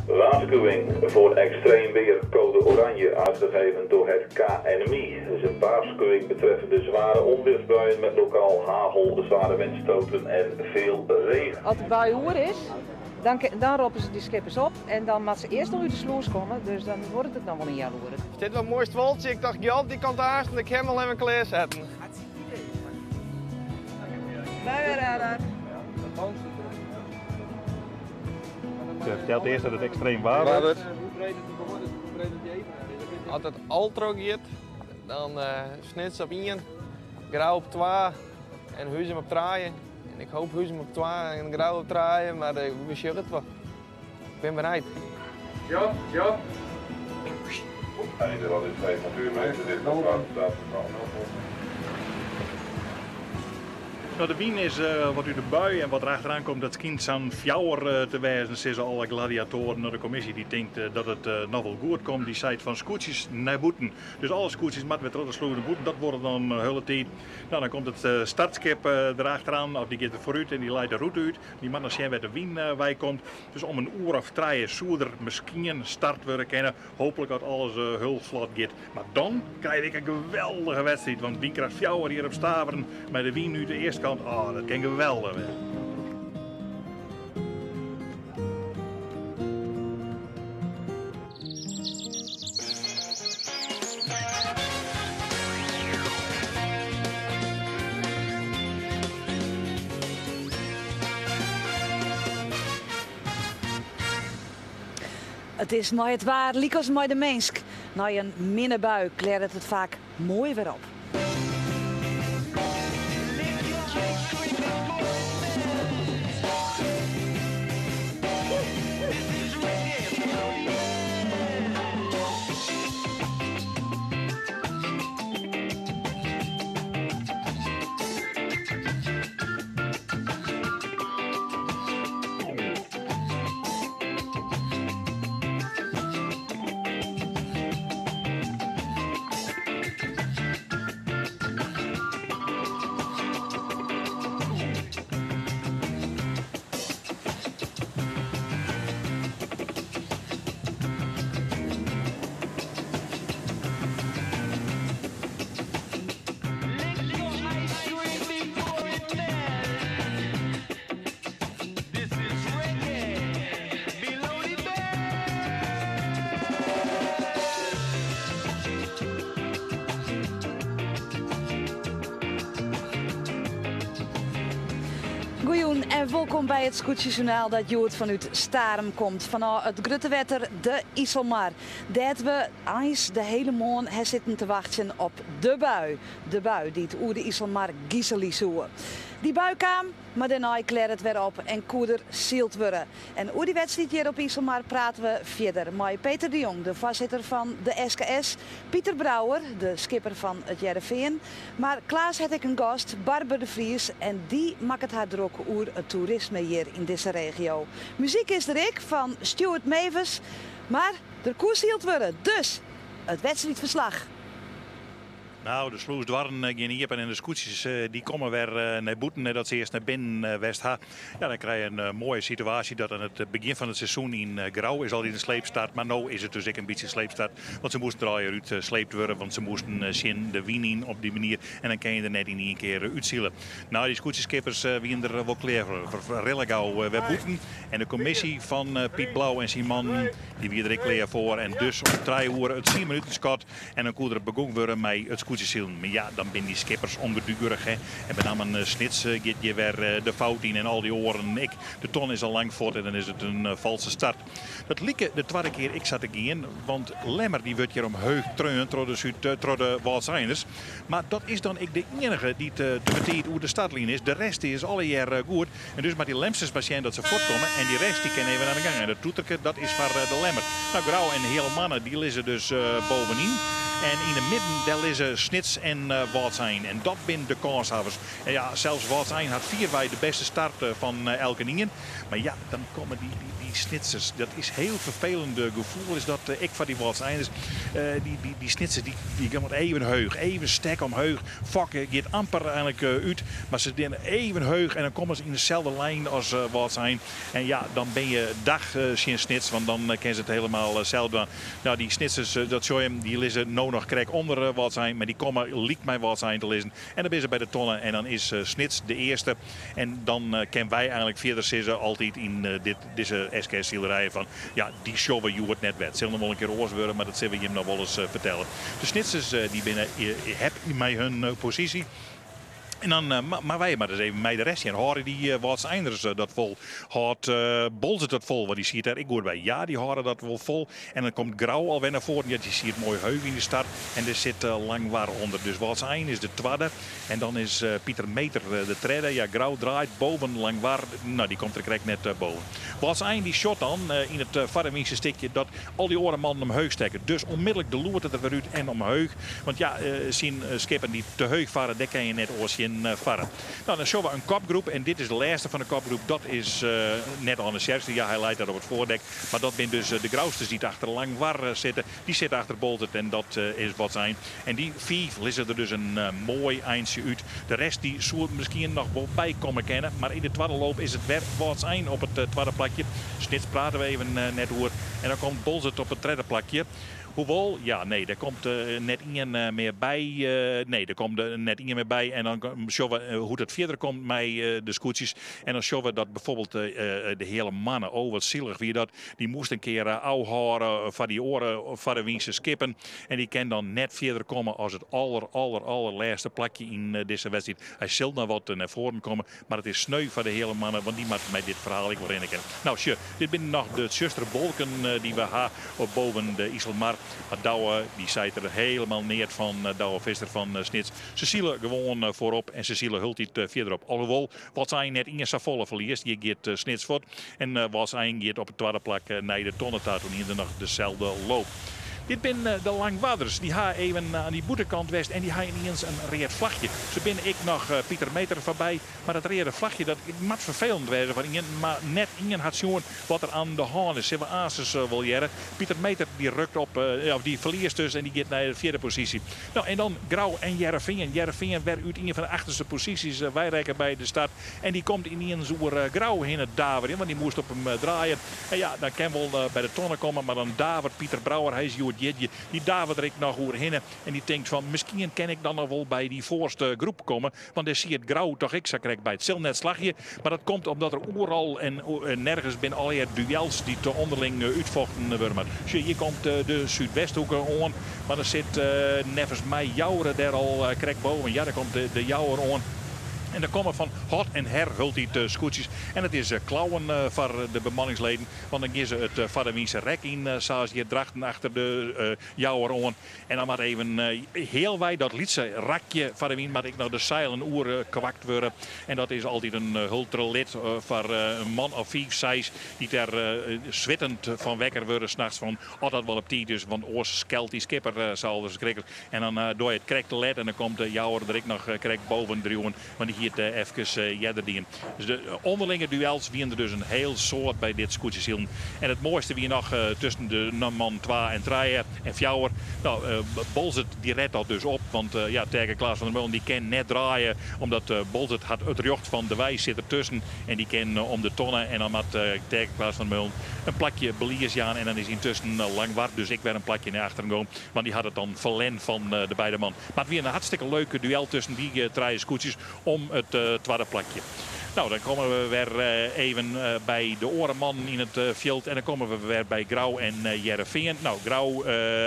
Waarschuwing voor extreem weer code oranje uitgegeven door het KNMI. Dat is een waarschuwing betreffende zware onweersbuien met lokaal hagel, zware windstoten en veel regen. Als het bui hoer is, dan roepen ze die skippers op en dan moet ze eerst nog uit de sluis komen, dus dan wordt het nog wel een jaloer. Dit was een mooi woltje, ik dacht ja, die kant haast en ik heb hem al even klaarzetten. Buienradar. Je vertelt eerst dat het extreem waar wordt. Als het ultra gaat, dan snits op 1, grauw op 2 en huizen op 3. En ik hoop huizen op 2 en grauw op 3, maar we zien het wel. Ik ben bereid. Ja. En dat is 5 natuurmeter, dit is staat Nou, de wien is wat u de bui en wat er achteraan komt, dat schijnt zo'n fjouwer te wijzen. Zitten alle gladiatoren naar de commissie die denkt dat het nog wel goed komt. Die zei van scootjes naar boeten. Dus alle scootjes met de sloegen boeten, dat wordt dan een hele tijd. Nou, dan komt het startskip erachteraan, of die gaat er vooruit en die leidt de route uit. Die man dan zien waar de wien wij komt. Dus om een uur of 3 zou er misschien een start worden kennen. Hopelijk dat alles heel vlot gaat. Maar dan krijg ik een geweldige wedstrijd. Want wien krijgt fjouwer hier op Staveren met de wien nu de eerste kant. Oh, dat kan geweldig zijn. Het is mooi het waar, liekos mooi de mensk. Na een minnebui kleurt het vaak mooi weer op. Goeioen en welkom bij het Scootjesjournaal dat Joert vanuit Starem komt. Vanuit het Gruttewetter, de IJsselmar. Dat we eens de hele morgen zitten te wachten op de bui. De bui die het oer de IJsselmar Giseli zoeken. Die bui kwam, maar daarna kleert het weer op en koeder zielt worden. En over die wedstrijd hier op IJsselmar praten we verder met Peter de Jong, de voorzitter van de SKS. Pieter Brouwer, de skipper van het Heerenveen. Maar Klaas had ik een gast, Barbara de Vries, en die maakt het haar druk over het toerisme hier in deze regio. Muziek is er ik van Stuart Mavers, maar er koers zielt worden. Dus het wedstrijdverslag. Nou, de sluis dwarren gaan hier en de scootjes die komen weer naar boeten dat ze eerst naar binnen West gaan. Ja, dan krijg je een mooie situatie dat aan het begin van het seizoen in Grauw is al in de sleepstart. Maar nu is het dus ook een beetje sleepstart. Want ze moesten er al uit sleept worden, want ze moesten zien de wien in op die manier. En dan kan je er net in één keer uitzielen. Nou, die scootjeskippers wien er wel klaar voor redelijk gauw weer boeten. En de commissie van Piet Blauw en Simon, die wie er ook klaar voor. En dus om 3 uur het 10 minuten scot. En dan kon er begonnen worden met het scootjes. Maar ja, dan zijn die skippers ongedurig. Hè. En met name een snits gaat je weer de fout in en al die oren. De ton is al lang voort en dan is het een valse start. Dat lieke de tweede keer ik zat in, want Lemmer die wordt hier omheug treun door de Walseiners. Maar dat is dan ik de enige die te vertiet hoe de startlijn is. De rest is alle jaar goed. En dus met die Lemsters patiënt dat ze voortkomen en die rest die kan even aan de gang. En dat toeterke dat is voor de Lemmer. Nou, Grauw en de hele mannen die liggen dus bovenin. En in de midden daar liggen Snits en Walsijn. En dat zijn de kanshavers. En ja, zelfs Walsijn had 4 de beste start van elke ningen. Maar ja, dan komen die Snitsers. Dat is heel vervelend gevoel. Is dat ik van die Walsijners. Die Snitsers die gaan even heug. Even sterk omheug. Fokken gaat amper eigenlijk uit. Maar ze doen even heug. En dan komen ze in dezelfde lijn als Walsijn. En ja, dan ben je dag geen Snits. Want dan kennen ze het helemaal zelf doen. Nou, die Snitsers, dat zou je die lezen nou nog krek onder Walsijn. Maar die komen liek mij Walsijn te lezen. En dan ben ze bij de tonnen. En dan is Snits de eerste. En dan kennen wij eigenlijk verder zitten altijd in deze SK-zielerijen van ja, die showen je het net wet. Zullen nog wel een keer oorsweren, maar dat zullen we je nog wel eens vertellen. De Snitsers die binnen heb mij hun positie. En dan, maar wij maar eens even bij de rest. En horen die Walsijners dat vol? Houdt Bolzert dat vol? Want die ziet er, ik hoor bij ja, die horen dat wel vol. En dan komt Grauw alweer naar voren. Ja, die ziet mooi heug in de start. En er zit Langwaar onder. Dus Walsijn is de tweede. En dan is Pieter Meter de derde. Ja, Grauw draait boven Langwaar. Nou, die komt er correct net boven. Walsijn die shot dan in het Varderwiense stikje dat al die orenmannen omheug steken. Dus onmiddellijk de loert het er weer uit en omheug. Want ja, zien skippen die te heug varen, daar kan je net oorsje varen. Nou, dan zien we een kopgroep en dit is de laatste van de kopgroep. Dat is net aan de scherpste. Ja, hij leidt daar op het voordek. Maar dat zijn dus de Grauwsters die achter Langwaar zitten. Die zitten achter Bolzert en dat is wat zijn. En die 4 lissen er dus een mooi eindje uit. De rest die zou misschien nog wel bij komen kennen. Maar in de tweede loop is het weer wat zijn op het tweede plakje. Snits praten we even net over. En dan komt Bolzert op het derde plakje. Hoewel, ja, nee, daar komt net iemand meer bij. Nee, er komt net iemand meer bij. En dan zien we hoe het verder komt met de scootjes. En dan zien we dat bijvoorbeeld de hele mannen, oh wat zielig wie dat. Die moest een keer houden van die oren van de Wiense skippen. En die kan dan net verder komen als het allerlaatste plakje in deze wedstrijd. Hij zal nog wat naar voren komen. Maar het is sneu van de hele mannen, want die maakt mij dit verhaal ik wel in kennen. Nou, dit zijn nog de zuster bolken die we hebben boven de IJsselmar. Maar Douwe, die zei er helemaal neer van Douwe Visser van Snits. Ze zielen gewoon voorop en ze zielen hult iets verderop. Alhoewel, wat zijn net in Savolle verliest, die gaat Snits voort. En wat zijn gaat op het tweede plak naar de tonnentaat toen hier nog dezelfde loop. Dit zijn de Langwaders. Die gaan even aan die boetekant west en die gaan ineens een reed vlagje. Zo ben ik nog Pieter Meter voorbij. Maar dat reed vlagje, dat moet vervelend wezen van Ingen. Maar net Ingen had zien wat er aan de hand is. Ze hebben Ases wil jaren. Pieter Meter die rukt op, of die verliest dus en die gaat naar de vierde positie. Nou en dan Grauw en Jereveen. Jereveen werd uit een van de achterste posities. Wij rijken bij de start. En die komt ineens over Grauw in het Daver in, want die moest op hem draaien. En ja, dan kan wel bij de tonnen komen, maar dan Daver, Pieter Brouwer, hij is die David er nog over en die denkt van misschien kan ik dan nog wel bij die voorste groep komen. Want dan zie je het Grauw toch ik zo krijg bij het net slagje. Maar dat komt omdat er overal en nergens binnen allerlei duels die te onderling uitvochten worden. Dus hier komt de Zuidwesthoek aan. Maar dan zit nevens mij Jouwer daar al krijg boven. Ja, daar komt de Jouwer aan. En dan komen van hot en her hult die scootjes. En het is klauwen voor de bemanningsleden. Want dan gaan ze het Varderwiense rek in. Zoals je drachten achter de jouwer aan. En dan maar even heel wij dat liedse rakje Varderwien. Maar ik nog de zeilen oer kwakt worden. En dat is altijd een hultre lid voor een man of 5, 6. Die daar zwittend van wekker worden. S'nachts van dat wel op tijd is. Want oors skelt die skipper zal dus schrikkelijk. En dan doe je het correcte led. En dan komt de jouwer er ik nog correct boven drieën. Want hier even jedderdien. Dus de onderlinge duels wien er dus een heel soort bij dit scootjeshielen. En het mooiste wie nog tussen de man 2 en 3 en Fjouwer. Nou, Bolzert die redt dat dus op. Want ja, tegen Klaas van der Meulen die kan net draaien. Omdat Bolzert had het jocht van de Wijs zit ertussen. En die kan om de tonnen. En dan had tegen Klaas van der Meulen een plakje Beliers aan. En dan is hij intussen Langwaard. Dus ik werd een plakje naar achteren gaan. Want die had het dan verlen van de beide man. Maar het weer een hartstikke leuke duel tussen die 3 scootjes om het tweede plakje. Nou, dan komen we weer even bij de orenman in het veld. En dan komen we weer bij Grauw en Jereveen. Nou, Grauw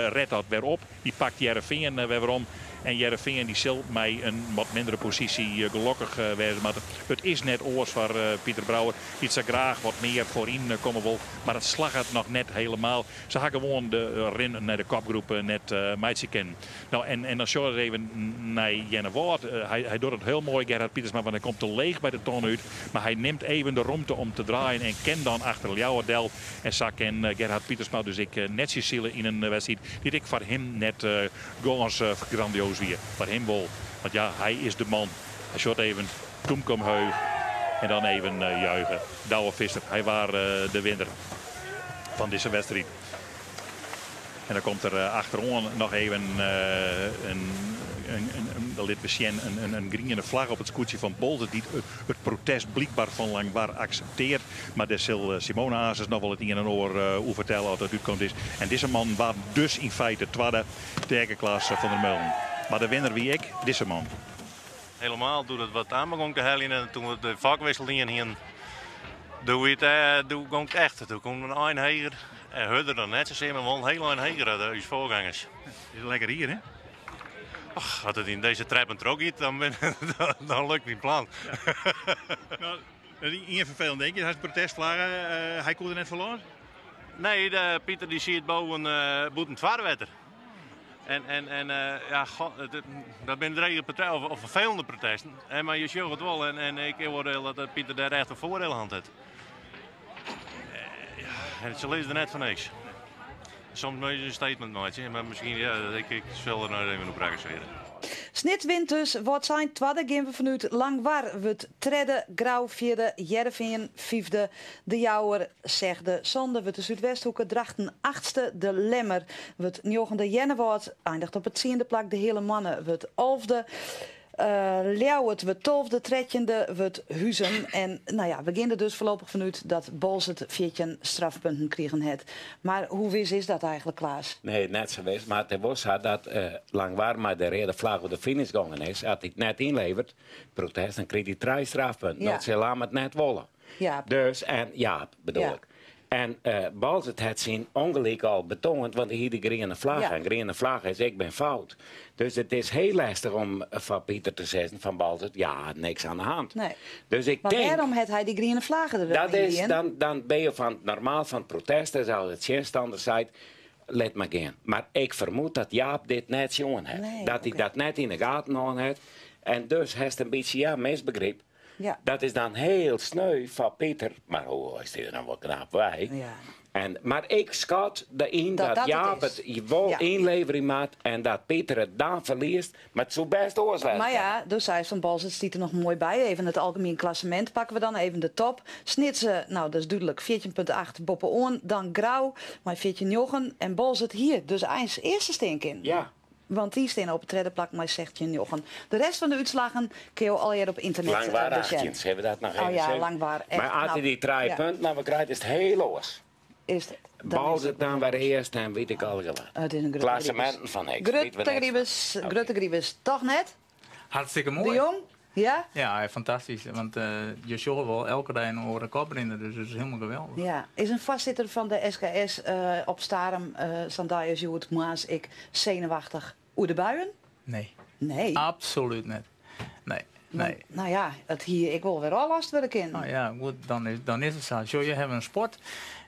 redt dat weer op. Die pakt Jereveen weer om. En Heerenveen die zal mij een wat mindere positie gelukkig wezen. Maar het is net oors voor Pieter Brouwer. Iets er graag wat meer voorin komen wil. Maar het slag het nog net helemaal. Ze gaan gewoon de ren naar de kopgroep net meidje kennen. Nou, en dan zullen we even naar Jenne Woord. Hij doet het heel mooi, Gerhard Pietersma, want hij komt te leeg bij de ton uit. Maar hij neemt even de ruimte om te draaien en ken dan achter Ljouwerdel. En zo kan Gerhard Pietersma dus ik netjes zielen in een wedstrijd die ik voor hem net goals grandioos weer. Voor hem wel. Want ja, hij is de man. Hij shot even, toen kom heug. En dan even juichen. Douwe Visser, hij was de winnaar van deze wedstrijd. En dan komt er achterom nog even een griene vlag op het scootje van Bolze die het protest blijkbaar van Langwaar accepteert. Maar daar zal Simone Hazes nog wel het een en ander vertellen als het uitkomt is. En deze man was dus in feite tweede tegen Klaas van der Meulen. Maar de winnaar wie ik, deze man. Helemaal doet het wat aan begon te hellen toen we de vakwisseling hier. Doe het gewoon echt. Toen komt een eindiger. En Hudder dan net zozeer, maar wel een heel eindiger uit de voorgangers. Is het lekker hier, hè? Ach, als het in deze treppen trok niet, dan lukt het plan. Ja. Nou, een vervelend denk je, hij is protestvlagen, hij kon er net verloren? Nee, Pieter die ziet boven het vaarwetter. En ja, dat zijn drie of vervelende protesten. Maar je ziet het wel en ik oordeel dat Pieter daar echt een voordeel aan heeft. En ze lezen er net van niks. Soms moet je een statement maken, maar misschien ik zal er nou even op reageren. Snit wint dus wordt zijn tweede game vanuit Langwaar. Het tredde, Grauw vierde, Heerenveen vijfde. De Jouwer zegde Zonde. Het de Zuidwesthoeken drachten achtste. De Lemmer. Het negende Jennewoord eindigt op het 10e plak. De hele mannen het 11e. Ljouwert we 12e, 13e, we Huizen. En nou ja, we beginnen dus voorlopig vanuit dat Bols het 14 strafpunten kregen het. Maar hoe wist is dat eigenlijk, Klaas? Nee, net zo wist. Maar het was dat Langwaar maar de rode vlag op de finish gegaan is. Als hij het net inlevert, protest, dan kreeg hij 3 strafpunten. Ja. Dat ze laat het net wollen. Ja. Dus, en ja, bedoel Ja. ik. En Bals het zijn ongelijk al betoond, want hij had de griene vlag. Ja. En griene vlag is, ik ben fout. Dus het is heel lastig om van Pieter te zeggen, van Bals, ja, niks aan de hand. Nee. Dus ik Maar denk... waarom had hij die groene vlaggen er Dat is, in? dan ben je normaal van protesten, zoals het zinstander zei, let maar gaan. Maar ik vermoed dat Jaap dit net jongen heeft. Nee, dat hij oké. dat net in de gaten aan heeft. En dus heeft een beetje misbegrip. Ja. Dat is dan heel sneu van Pieter. Maar hoe is hij er dan wel knap bij? Ja. Maar ik schat erin dat het Jaap is. het wel Ja. inlevering maakt en dat Pieter het dan verliest. Maar het zou best oorzien. Maar ja, dus hij van Bals, het stiet er nog mooi bij. Even het algemeen klassement pakken we dan, even de top. Snitsen, nou dat is duidelijk, 14,8 Boppen on. Dan Grauw, maar 14,9 en Bals het hier. Dus hij is eerste stink in. Ja. Want die staan op het derde plak, maar zegt je Jochen. De rest van de uitslagen kun je al op internet Langwaar bezetten. 18, hebben we dat nog even Oh ja, zeggen? Langwaar. Echt, Maar als hij nou, die 3 ja. punten nou, we krijgen, is het heel los. Is het, Bals het dan weer eerst en weet ik al wat. Het is een Klassementen van niks. Grutte Griebes, toch net? Hartstikke De mooi. Jong? Ja? Ja, fantastisch. Want je ziet wel elke dag een horen kop in, dus het is helemaal geweldig. Ja. Is een vastzitter van de SKS op Starum, Sandaius Joet, Maas, ik zenuwachtig. Oer de buien? Nee, Nee. absoluut niet. Nee, nee. Nou ja, het hier, ik wil weer al last worden kind. Nou ja, goed, dan is het zo. Zo, je hebt een sport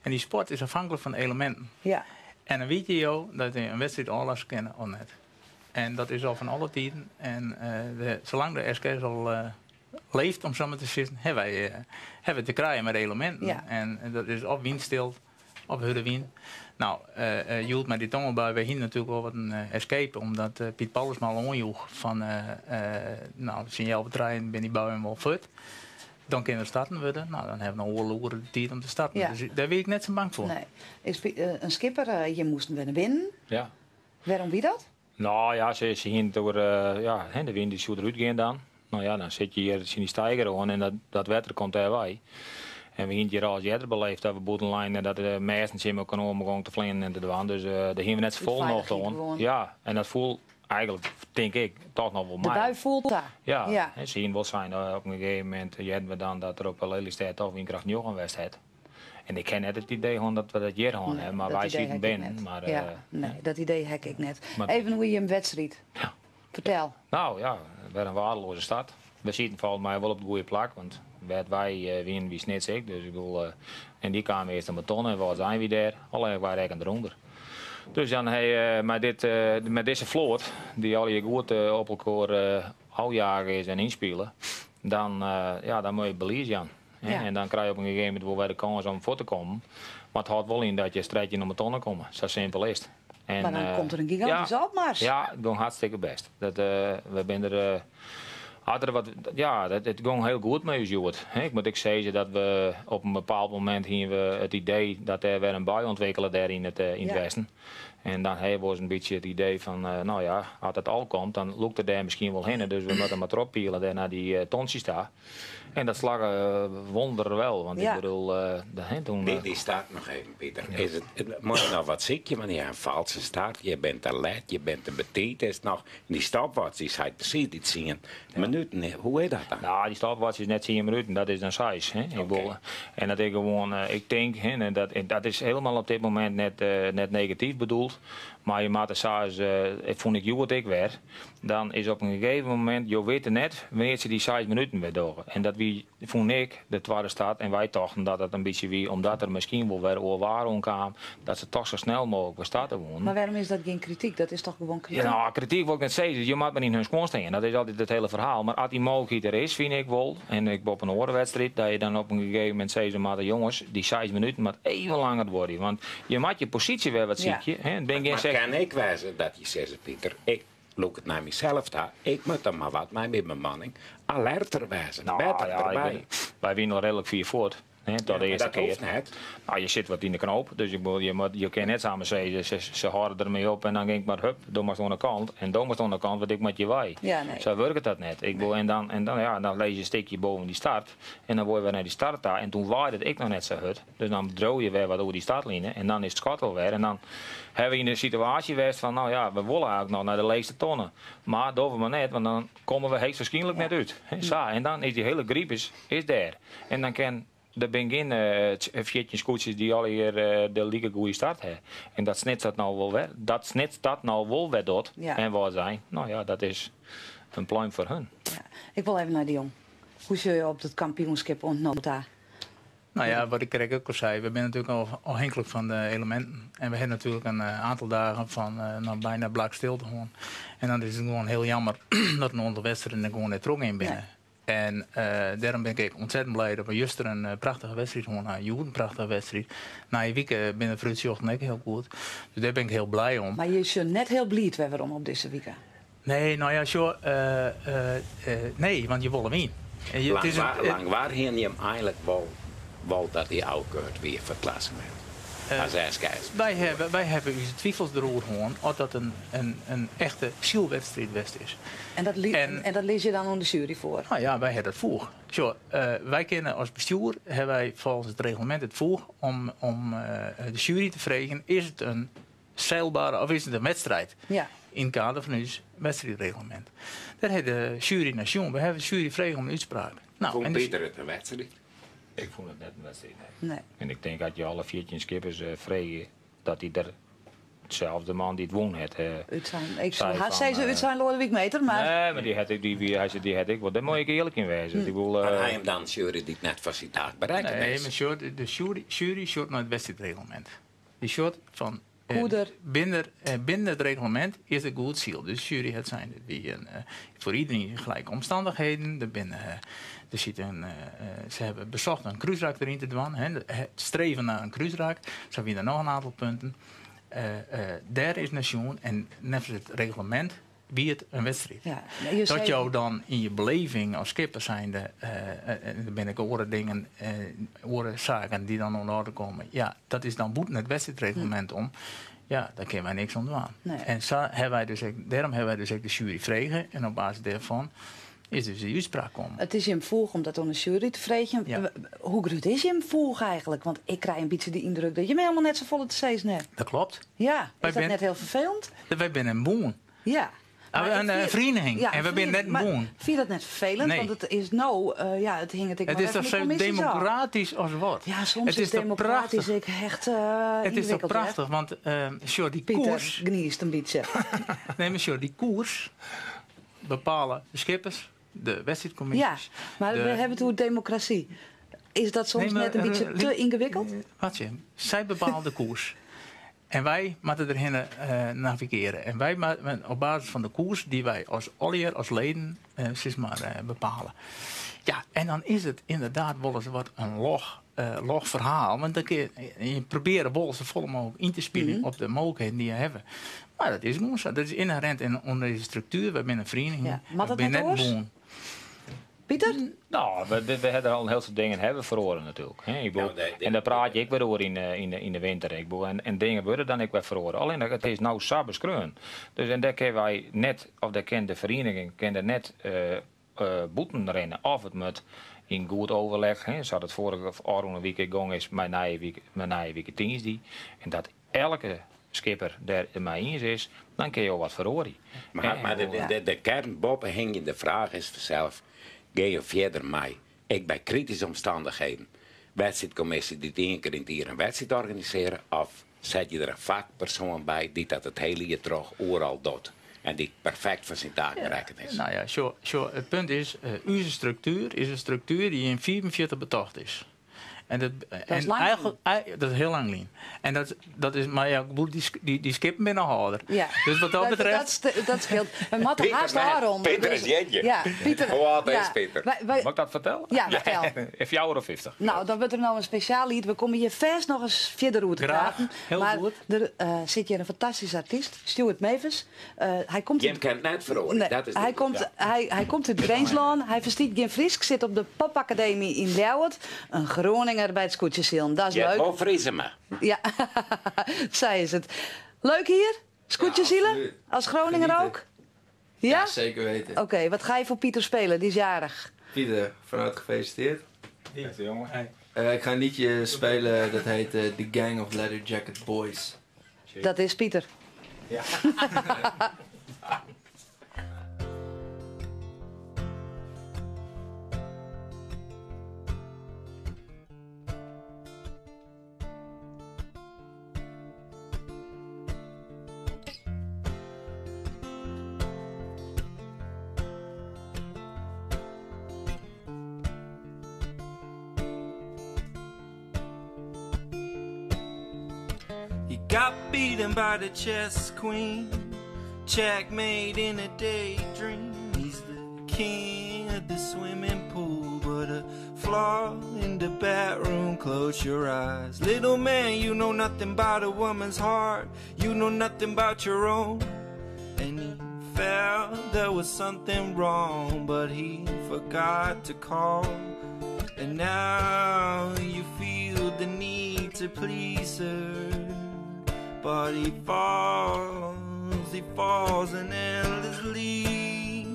en die sport is afhankelijk van elementen. Ja. En dan weet je dat je een wedstrijd alles kennen of net. En dat is al van alle tijden. En zolang de SKS al leeft, om zo maar te zeggen, hebben we te krijgen met elementen. Ja. En dat is of windstil, of hudde Nou, Joelt met die tongelbui, wij hier natuurlijk wel wat een escape, omdat Piet Paulus maar al onjoeg van, nou, signaalbetrouwen ben die buien wel fut. Dan kunnen we starten worden. Nou, dan hebben we een oorloge tijd om te starten. Ja. Dus daar ben ik net zo bang voor. Nee. Is een skipper, je moest weer naar binnen. Ja. Waarom wie dat? Nou ja, ze gingen door ja, de wind die zou eruit gaan dan. Nou ja, dan zit je hier in die steiger gewoon en dat wetter komt erbij. En we gingen hier al eerder beleefd dat we boetenlijnen dat de meesten zien kunnen om te vliegen en te doen. Dus daar gingen we net zo vol nog veiligheid gewoon. gewoon. Ja, en dat voelt eigenlijk, denk ik, toch nog wel De mij. bui voelt daar. Ja, Ja. en zien wel zijn op een gegeven moment hadden we dan dat er op een Lelystad of in kracht nog een wedstrijd. En ik ken net het idee gewoon dat we dat hier gewoon Nee, hebben, maar dat wij idee zien heb ik binnen. net. Maar, ja, nee, dat idee heb ik net. Maar- Even hoe je een wedstrijd. Ja, Vertel. Nou ja, het werd een waardeloze stad. We zitten volgens mij wel op de goede plek, want wij winnen wie net ik. Dus ik bedoel, en die kwamen eerst een beton en wat zijn we daar? Alleen wij rekken eronder. Dus dan met deze vloot, die al je goed op elkaar afjagen is en inspelen, dan moet je beliezen. Ja. En dan krijg je op een gegeven moment wel weer de kans om voor te komen. Maar het houdt wel in dat je strijdje om betonnen komt. Zo simpel is het. En, maar dan komt er een gigantische opmars. Ja, het ging hartstikke best. We zijn er... het ging heel goed met ons. Ik moet zeggen dat we op een bepaald moment hier het idee dat er weer een bui ontwikkelen daar in het westen. En dan was een beetje het idee van, als het al komt, dan loopt het daar misschien wel heen. Dus we moeten maar erop pielen daar naar die tonsjes daar. En dat slag wonder wel, want ik bedoel... Die staat nog even, Pieter. Ja. Moet je nog wat ziek, want je hebt een valse start. Je bent te laat, je bent te betiet. Is nog, die stopwatch die zei precies iets zien. Minuten, hoe is dat dan? Nou, die stopwatch is net 10 minuten, dat is een size. En dat ik gewoon, ik denk, dat is helemaal op dit moment net negatief bedoeld. Maar je maakt zeggen, vond ik wat ik werd, dan is op een gegeven moment, je weet net wanneer ze die 6 minuten weer door. En dat vond ik, de tweede stad, en wij dachten dat het een beetje wie, omdat er misschien wel weer oorwaarung kwam, dat ze toch zo snel mogelijk weer starten wonen. Maar waarom is dat geen kritiek? Dat is toch gewoon kritiek? Ja, nou, kritiek wil ik net zeggen, je moet maar in hun schoon staan. Dat is altijd het hele verhaal. Maar als die mogelijkheid er is, vind ik wel, en ik ben op een orenwedstrijd, dat je dan op een gegeven moment zegt, maar de jongens, die 6 minuten moet even langer worden. Want je maakt je positie weer wat ziekje. Kan ik wijzen dat je zegt, Pieter, ik loop het naar mezelf daar. Ik moet er maar wat met mijn bemanning alerter wijzen. Beter erbij. Wij winnen redelijk 4 voort. Tot de eerste keer. Net. Nou, je zit wat in de knoop, dus je kan net samen zeggen, ze houden ermee op en dan denk ik maar, hup, doe maar aan de kant. En doe maar aan de kant wat ik met je wij. Ja, nee. Zo werkt dat net. Dan lees je een stukje boven die start en dan word je weer naar die start daar. En toen waaide ik nog net zo hut. Dus dan droog je weer wat over die startlijnen en dan is het schot wel weer. En dan hebben we in de situatie geweest van, nou ja, we willen eigenlijk nog naar de leegste tonnen. Maar dat hoeven we net, want dan komen we waarschijnlijk net uit. En dan is die hele griep is daar. En dan kan... Er zijn geen 14 scootjes die al hier de liga goede start hebben. En dat snit dat nou wel weer. Dat snit dat nou wel weer doet. Ja. En waar zijn. Nou ja, dat is een plan voor hun. Ja. Ik wil even naar de Jong. Hoe zul je op het kampioenschap ontnomen? Nou ja, wat ik ook al zei, we zijn natuurlijk al afhankelijk van de elementen. En we hebben natuurlijk een aantal dagen van bijna blak stil te gaan. En dan is het gewoon heel jammer dat een aantal wedstrijden er gewoon net trok in binnen. Ja. En daarom ben ik ontzettend blij dat we juist een prachtige wedstrijd gewoon naar een prachtige wedstrijd. Na je week binnen Fruitjochten ook heel goed. Dus daar ben ik heel blij om. Maar je is net heel blij waarom op deze week? Nee, nou ja, zo, nee, want je wil hem in. Lang waar je hem eigenlijk wel dat hij ook weer verplaatsen werd. Wij hebben onze twijfels erover gewoon of dat een echte zielwedstrijd is. En dat lees je dan aan de jury voor? Nou ja, wij hebben dat voor. Zo, wij kennen als bestuur, hebben wij volgens het reglement het voor om de jury te vragen, is het een zeilbare of is het een wedstrijd? Ja. In het kader van ons wedstrijdreglement. Daar heeft de jury nation, we hebben de jury vragen om een uitspraak. Vond Pieter het een wedstrijd? Ik vond het net een wedstrijd. Nee. En ik denk dat je alle 14 skippers vragen dat hij er hetzelfde man die het won het. Ik zei ze uit zijn Lodewijk Meter, maar... Nee, maar die had ik wel. Daar moet ik eerlijk in wezen. Maar hij hem dan jury die net van zijn taak bereikt. Nee, maar de jury short naar het wedstrijdreglement. Die short van... binnen het reglement is het goed ziel. Dus jury het zijn voor iedereen gelijke omstandigheden. Ze hebben bezocht een cruiseraak erin te doen. Het streven naar een cruiseraak. Zo hebben we er nog een aantal punten. Daar is nation en net het reglement wie het een wedstrijd. Ja, dat jou dan in je beleving als skipper zijnde, dan ben ik oren dingen, oren zaken die dan onder orde komen. Ja, dat is dan boeten het wedstrijdreglement om. Ja, daar kunnen wij niks aan doen. Nee. En daarom hebben wij dus ook de jury vragen en op basis daarvan is dus de uitspraak komen. Het is je hem vroeg om dat aan de jury te vragen. Ja. Hoe groot is je hem vroeg eigenlijk? Want ik krijg een beetje de indruk dat je me helemaal net zo volle te zees net. Dat klopt. Ja, is dat net heel vervelend? Wij zijn een boon. Ja. Een vereniging. Ja, en we zijn net een boon. Vind je dat net vervelend? Nee. Want het is nou, het hing het is toch zo democratisch als wat? Ja, soms het is democratisch echt het is toch prachtig, want die Pieter koers... gniest een beetje. Nee, maar die koers... bepalen de schippers, de wedstrijdcommissies. Ja, maar we hebben het over democratie. Is dat soms net een beetje te ingewikkeld? Wat je, zij bepalen de koers. En wij moeten erheen navigeren. En wij op basis van de koers die wij als Ollier, als leden, bepalen. Ja, en dan is het inderdaad wel eens wat een log verhaal. Want dan kun je proberen wel zo vol mogelijk in te spelen op de mogelijkheden die je hebt. Maar dat is gewoon zo. Dat is inherent onder deze structuur. We zijn een vereniging. Ja. Maar dat ben net oors? boon. Pieter? Nou, we hebben al een heel veel dingen hebben verloren natuurlijk. Hè. En daar praat je ik weer over in de winter. En dingen worden dan ik weer verloren. Alleen het is nou sabberskreun. Dus en daar kunnen wij net, of daar kan de vereniging net boeten rennen. Of het moet in goed overleg. Hè. Zoals het vorige week gegaan is, mijn week dinsdag. En dat elke skipper daar mee eens is, dan kun je al wat verloren. Maar de kern boven de vraag is vanzelf. Ga je verder mee? Ik bij kritische omstandigheden. Wedstrijdcommissie die 1 keer in het jaar een wedstrijd organiseren. Of zet je er een vakpersoon bij die dat het hele jaar terug overal doet. En die perfect van zijn taak bereikt is. Nou ja, het punt is, onze structuur is een structuur die in 44 betocht is. En dat is dat is heel lang niet. En dat is, maar ja, ik bedoel, die skippen binnen harder. Ja. Dus wat dat betreft. Dat scheelt. We moeten haast daarom. Peter is jeetje. Ja, Pieter. Hoe oud is Peter? Mag ik dat vertellen? Ja, vertel. Even jou of 50. Nou, dan wordt er nou een speciaal lied. We komen hier vers nog eens verder uit te praten. Heel maar goed. er zit hier een fantastische artiest, Stuart Mavis. Hij komt Jim kent net verhoren. Nee, Dat is hij komt uit Greenslaan. Hij verstiet geen Friesk, zit op de popacademie in Leeuwarden. Een Groninger bij het Scootjeszillen. Dat is leuk. Ja, vriezen me. Ja, zij is het. Leuk hier? Scootjezielen? Ja, als Groninger Genieten. ook? Ja? Ja, zeker weten. Oké, wat ga je voor Pieter spelen? Die is jarig. Pieter, van harte gefeliciteerd. Beste jongen. Ik ga een liedje spelen dat heet The Gang of Leather Jacket Boys. Dat is Pieter. Ja. He got beaten by the chess queen, checkmate in a daydream. He's the king of the swimming pool, but a flaw in the bedroom. Close your eyes, little man, you know nothing about a woman's heart. You know nothing about your own. And he felt there was something wrong, but he forgot to call. And now you feel the need to please her, but he falls and endlessly.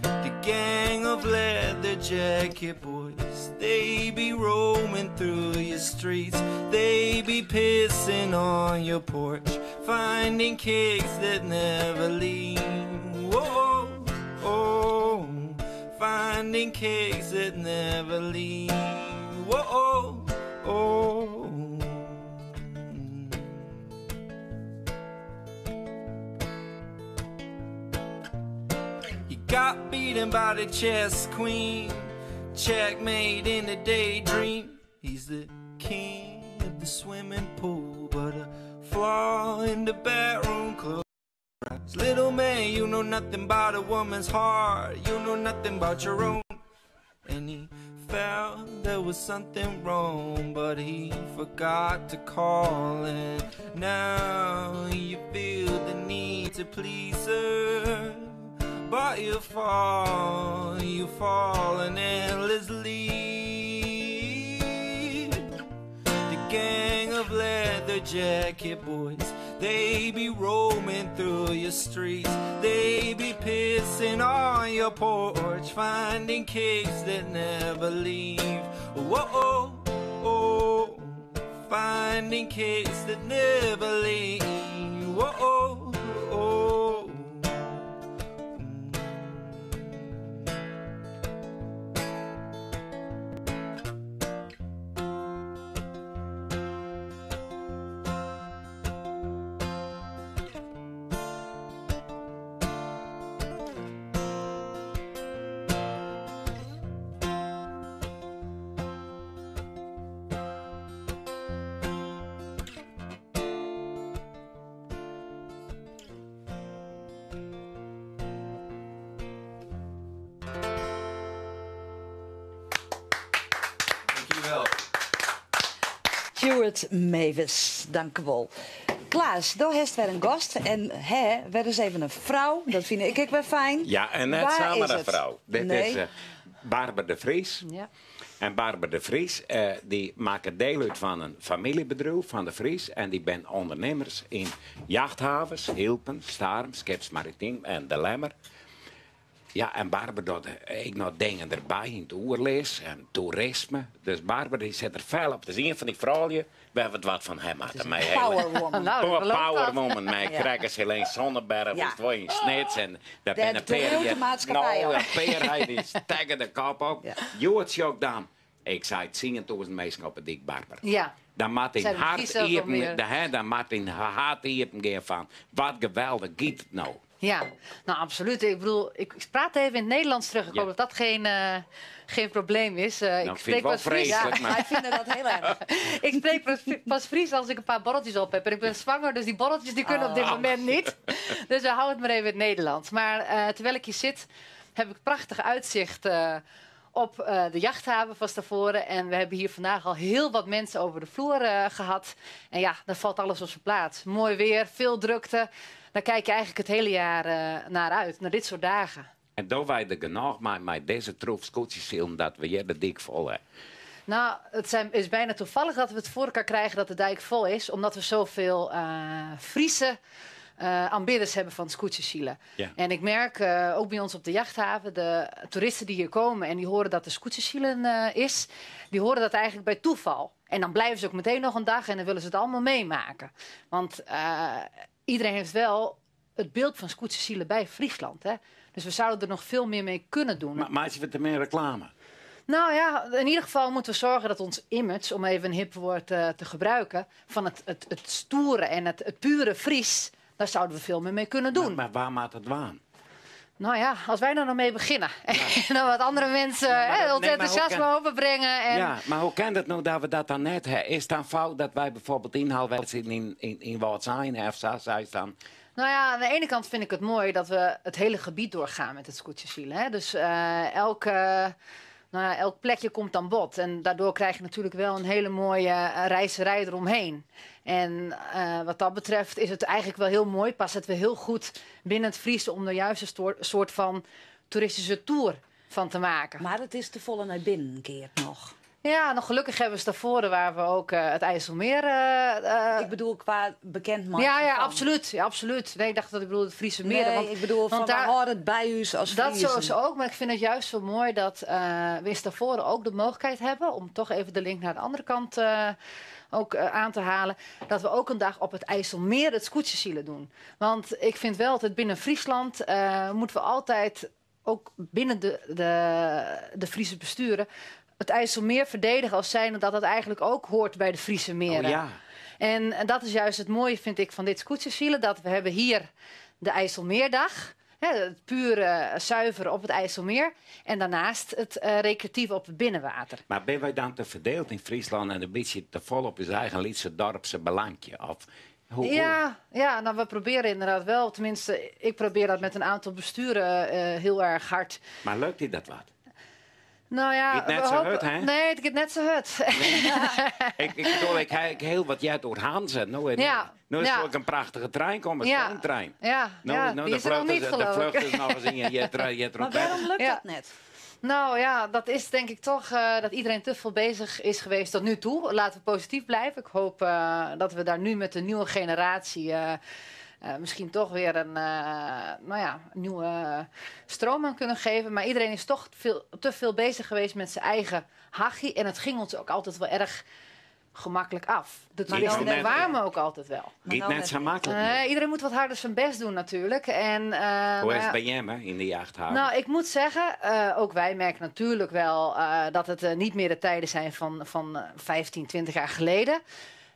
The gang of leather jacket boys, they be roaming through your streets. They be pissing on your porch, finding cakes that never leave. Whoa, oh, finding cakes that never leave. Whoa, oh. Got beaten by the chess queen, checkmate in a daydream. He's the king of the swimming pool, but a flaw in the bedroom clothes. Little man, you know nothing about a woman's heart. You know nothing about your own. And he felt there was something wrong, but he forgot to call. And now you feel the need to please her, but you fall and endlessly. The gang of leather jacket boys, they be roaming through your streets. They be pissing on your porch, finding cakes that never leave. Whoa, oh, oh, finding cakes that never leave. Whoa, oh, oh. Stuart Mavis, dank u wel. Klaas, daar heeft weer een gast en weer eens even een vrouw. Dat vind ik weer fijn. Ja, en net Waar samen is een het? vrouw. Dit is Barbara de Vries. Ja. En Barbara de Vries, die maken deel uit van een familiebedrijf van de Vries. En die ben ondernemers in jachthavens, Hilpen, Starum, Skips Maritiem en De Lemmer. Ja, en Barbara doet ik nog dingen erbij in het oerlees en toerisme. Dus Barbara die zet er veel op. Dus een van die vrouwen, we hebben het wat van hem aan. Powerwoman. Powerwoman. Mijn krijgen ze alleen Zonneberg, Ja. is het wel in Snits. En daar ben een de grote maatschappij, Nou, hoor. een peer, hij die steken de kop op. Ja. Joodje ook dan. Ik zei het 10.000 mensen op het dik Barbara. Ja. Dan moet in Zijn er hart precies zoveel meer? dan moet in hart gaan van. Wat geweldig giet het nou. Ja, nou absoluut. Ik bedoel, ik praat even in het Nederlands terug. Ik hoop dat dat geen probleem is. Nou, Ik ik vind spreek het wel pas Fries. vreselijk, maar... Wij vinden dat heel erg. Ik spreek pas Fries als ik een paar borreltjes op heb. En ik ben zwanger, dus die borreltjes die kunnen op dit moment niet. Dus we houden het maar even in het Nederlands. Maar terwijl ik hier zit, heb ik prachtig uitzicht op de jachthaven van Stavoren. En we hebben hier vandaag al heel wat mensen over de vloer gehad. En ja, dan valt alles op zijn plaats. Mooi weer, veel drukte. Daar kijk je eigenlijk het hele jaar naar uit, naar dit soort dagen. En dan wij er genoeg met deze troef scootjes zien dat we hier de dik vol hebben. Nou, het is bijna toevallig dat we het voor elkaar krijgen dat de dijk vol is. Omdat we zoveel Friese aanbidders hebben van Scootjesielen. Ja. En ik merk ook bij ons op de jachthaven, de toeristen die hier komen en die horen dat de Scootjesielen is, die horen dat eigenlijk bij toeval. En dan blijven ze ook meteen nog een dag en dan willen ze het allemaal meemaken. Want iedereen heeft wel het beeld van Scootjesielen bij Friesland. Hè? Dus we zouden er nog veel meer mee kunnen doen. Maar maak je het er meer reclame? Nou ja, in ieder geval moeten we zorgen dat ons image, om even een hip woord te gebruiken, van het stoere en het pure Fries, daar zouden we veel meer mee kunnen doen. Maar waar maakt het waan? Nou ja, als wij er nog mee beginnen. En dan wat andere mensen ons enthousiasme overbrengen. En... Ja, maar hoe kan het nou dat we dat dan net hebben? Is het dan fout dat wij bijvoorbeeld inhaalwedstrijden in wat zijn? Of zo, dan? Nou ja, aan de ene kant vind ik het mooi dat we het hele gebied doorgaan met het Scootjesielen. Dus elk plekje komt aan bod. En daardoor krijg je natuurlijk wel een hele mooie reiserij eromheen. En wat dat betreft is het eigenlijk wel heel mooi. Past het wel heel goed binnen het Friese om er juist een soort van toeristische tour van te maken. Maar het is te volle naar binnen een keer nog. Ja, nog gelukkig hebben we Stavoren waar we ook het IJsselmeer... ik bedoel qua bekend man. Ja, absoluut. Ja, absoluut. Nee, ik dacht dat ik bedoelde het Friese meer. Nee, want, ik bedoel, van daar hoort het bij u als dat Friesen. sowieso ook, maar ik vind het juist zo mooi dat we in Stavoren ook de mogelijkheid hebben, om toch even de link naar de andere kant ook aan te halen, dat we ook een dag op het IJsselmeer het Scootjesielen doen. Want ik vind wel dat binnen Friesland moeten we altijd, ook binnen de Friese besturen, het IJsselmeer verdedigen als zijnde dat het eigenlijk ook hoort bij de Friese meren. Oh, ja. En dat is juist het mooie, vind ik, van dit Scootjesielen, dat we hebben hier de IJsselmeerdag. Het pure zuiveren op het IJsselmeer. En daarnaast het recreatieve op het binnenwater. Maar ben wij dan te verdeeld in Friesland en een beetje te vol op je eigen liedse dorpse belangje? Of Ja, nou we proberen inderdaad wel. Tenminste, ik probeer dat met een aantal besturen heel erg hard. Maar lukt die dat wat? Nou ja, het net zo hut, hè? Nee, het gaat net zo hut. Ik bedoel, ik heb heel wat jij door Hansen. Nu is er ook een prachtige trein komen, een stoontrein. Ja, die is er nog niet, geloof ik. De vlucht is nog eens in je Maar waarom lukt dat net? Nou ja, dat is denk ik toch dat iedereen te veel bezig is geweest tot nu toe. Laten we positief blijven. Ik hoop dat we daar nu met de nieuwe generatie misschien toch weer een nieuwe stroom aan kunnen geven. Maar iedereen is toch te veel bezig geweest met zijn eigen hachie. En het ging ons ook altijd wel erg gemakkelijk af. De toeristen kwamen ook altijd wel. Niet net zo makkelijk. Iedereen moet wat harder zijn best doen natuurlijk. En, hoe is het bij jij in de jachthaven? Nou, ik moet zeggen, ook wij merken natuurlijk wel dat het niet meer de tijden zijn van 15, 20 jaar geleden.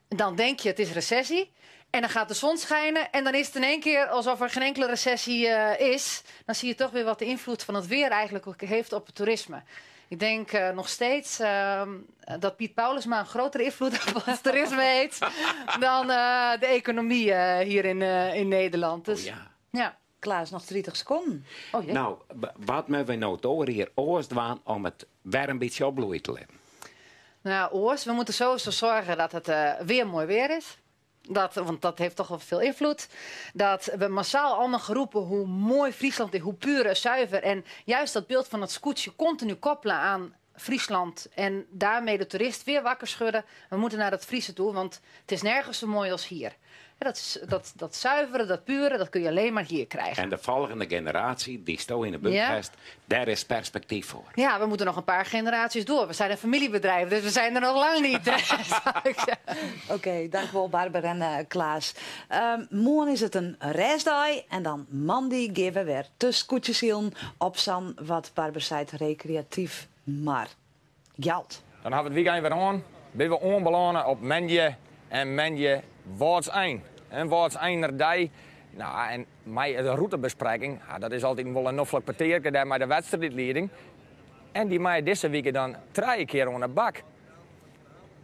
Dan denk je het is recessie. En dan gaat de zon schijnen en dan is het in één keer alsof er geen enkele recessie is. Dan zie je toch weer wat de invloed van het weer eigenlijk ook heeft op het toerisme. Ik denk nog steeds dat Piet Paulusma een grotere invloed op het toerisme heeft dan de economie hier in Nederland. Dus, ja. Klaas, nog 30 seconden. Oh, jee. Nou, wat moeten we nou door hier oorst doen om het weer een beetje opbloeien te laten? Nou, Oors, we moeten sowieso zorgen dat het weer mooi weer is. Want dat heeft toch wel veel invloed. Dat we massaal allemaal geroepen hoe mooi Friesland is, hoe puur en zuiver. En juist dat beeld van het scootje continu koppelen aan Friesland. En daarmee de toerist weer wakker schudden. We moeten naar het Friese toe, want het is nergens zo mooi als hier. Dat zuivere, dat pure, dat kun je alleen maar hier krijgen. En de volgende generatie, die stoot in de Buurtfest, daar is perspectief voor. Ja, we moeten nog een paar generaties door. We zijn een familiebedrijf, dus we zijn er nog lang niet. Oké, dankjewel Barbara en Klaas. Morgen is het een restdag en dan maandag geven we weer te scootjesielen op zo'n, wat Barbara zei, recreatief maar geld. Dan hebben we het weekend weer aan. Ben we onbelonen op Menje en Menje Waards 1. En Waards 1 dag. Nou, en mij de routebespreking, ja, dat is altijd wel een noffelijk parteerke daar met de wedstrijdleiding. En die mij deze week dan 3 keer aan de bak.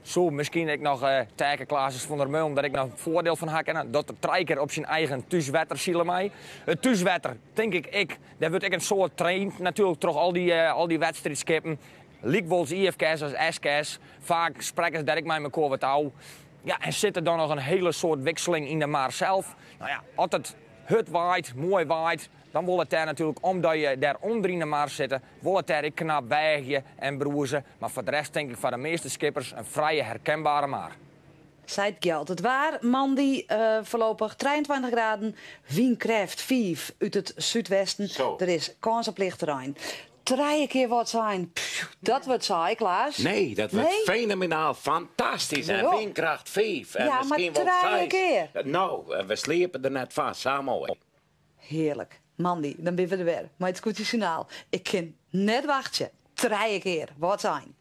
Zo misschien ik nog tekenklasses van der Meulm, dat ik nog voordeel van hakken. Dat er 3 keer op zijn eigen thuiswetter zielen mij. Het thuiswetter, denk ik, daar wordt ik een soort traind natuurlijk toch al die wedstrijdskippen. Liekwols IFK's als SK's. Vaak spreken ze dat ik mij mijn koor wat hou. Ja, en zit er dan nog een hele soort wisseling in de maar zelf. Nou ja, als het waait, mooi waait, dan wil het daar natuurlijk, omdat je daar onder in de maar zit, wil het daar knap wegje en broezen. Maar voor de rest denk ik voor de meeste skippers een vrije herkenbare maar. Zij het geld. Het waar, Mandy, voorlopig 23 graden, windkracht 5 uit het zuidwesten. Zo. Er is kans op licht terrein. 3 keer wat zijn. Dat wordt saai, Klaas. Nee, dat wordt fenomenaal, fantastisch. En windkracht 5. En ja, misschien maar wel 3 keer. Nou, we slepen er net vast, samen. Heerlijk. Mandy, dan ben we er weer. Maar het Scootjesjournaal. Ik kan net wachten. 3 keer wat zijn.